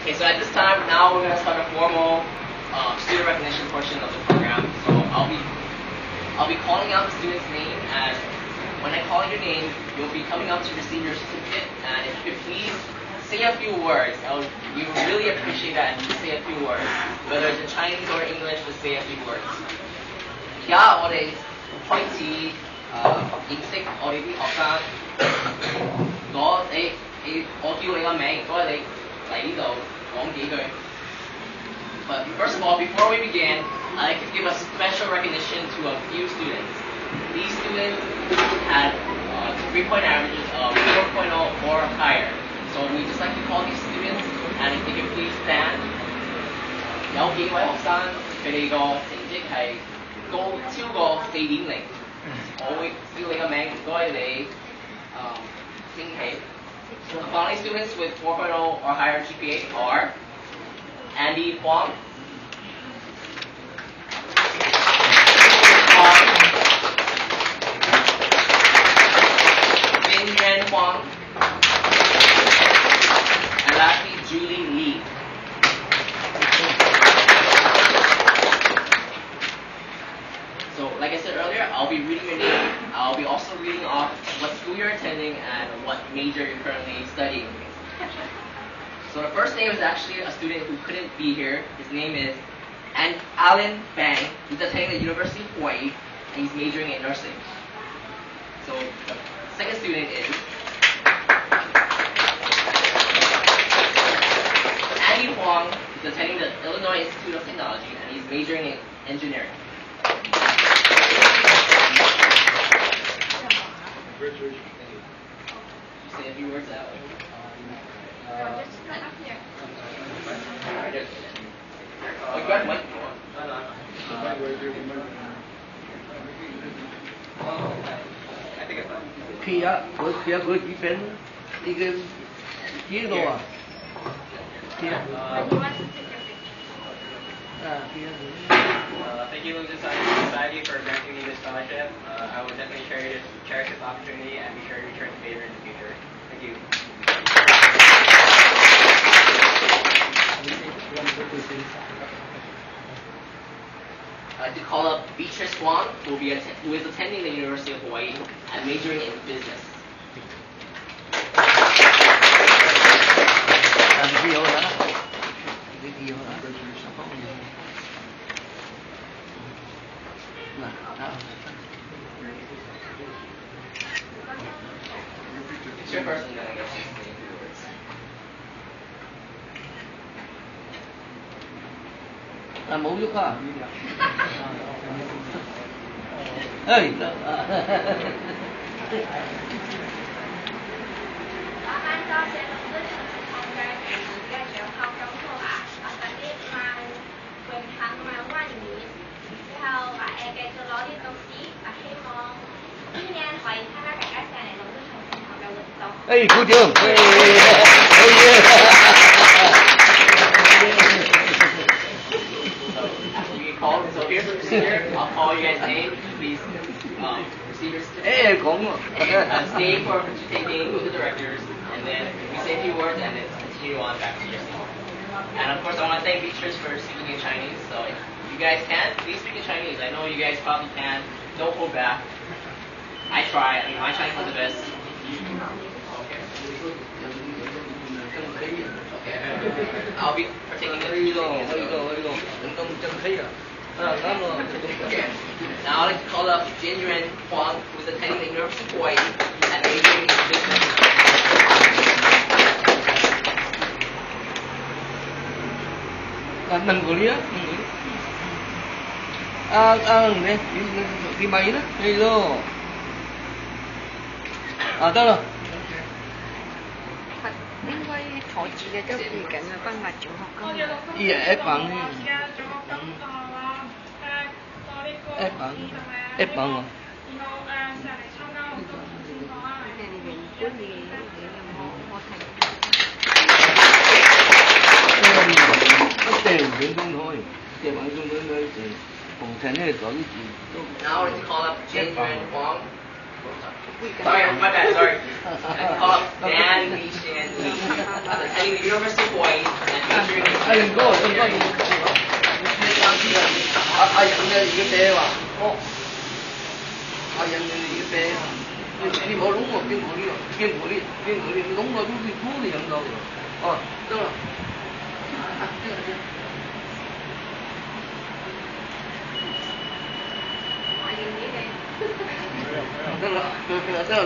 Okay, so at this time, now we're going to start a formal student recognition portion of the program. So I'll be calling out the student's name, and when I call your name, you'll be coming up to receive your certificate. And if you could please say a few words, we would really appreciate that. And you say a few words, whether it's in Chinese or English, just say a few words. 而家我哋開始認識我哋啲學生。我叫你個名，所以你嚟呢度講幾句。But first of all, before we begin, I'd like to give a special recognition to a few students. These students had 3-point averages of 4.0 or higher. So we just like to call these students, and if they could please stand. 有幾位學生佢哋個成績係高超過4.0，我會叫你個名，唔該你升起。The following students with 4.0 or higher GPA are Andy Huang, Bin Yuan Huang, and lastly Julie Lee. So, like I said earlier, I'll be reading your name. I'll be also reading off what school you're attending and what major you're currently studying. So the first name is actually a student who couldn't be here. His name is Alan Bang. He's attending the University of Hawaii, and he's majoring in nursing. So the second student is Andy Huang. He's attending the Illinois Institute of Technology, and he's majoring in engineering. Richard, say a few words out. Just come up here. You got mic. I think it's fine. Kia có chỉ bên đi cái chế độ à? Kia. Thank you, Lucha Society, for granting me this scholarship. I will definitely cherish this opportunity and be sure to return the favor in the future. Thank you. I'd like to call up Beatrice Huang, who is attending the University of Hawaii and majoring in business. It's your first, and then I guess you say a few words. Mẫu giúp à? Ê! Anh cho sẽ lập tức không ra thì ra trường học trong thôn ạ. Ở tại biết mà quyền thắng mà qua những theo và em cái cho nó đi công chí và hy vọng những nhà hoài tham gia cả các xe này lập tức trong học đầu tập. Ê, cô trường! So here's the procedure. I'll call you guys' name. Please receive your certificate. Stay for taking with the directors, and then we say a few words, and then continue on back to your seat. And of course, I want to thank Beatrice for speaking in Chinese. So if you guys can, please speak in Chinese. I know you guys probably can. Don't hold back. I try. I mean, my Chinese is the best. Okay. I'll be partaking in the Now I'd like to call up Jin Yuan Huang, who is attending the University of Hawaii and majoring in business. Mình của Lý nè, cái máy đó, đây rồi.得啦。應該台字嘅都記緊啊，分埋小學㗎。依係 F 版。F 版，F 版喎。一定唔公開，即係玩公開嗰時，逢親咧講字。Now let's call up Jin Yuan Huang. Sorry, my bad, sorry. Let's call up Dan Lee Shan Lee. Attending the University of Hawaii and 阿仁哥，仁哥，阿仁嘅而家啤話，哦，阿仁嘅而家啤，你冇弄我邊個呢？邊個呢？邊個呢？弄我都是土的樣子。哦，得了。啊，这个。得了，得了。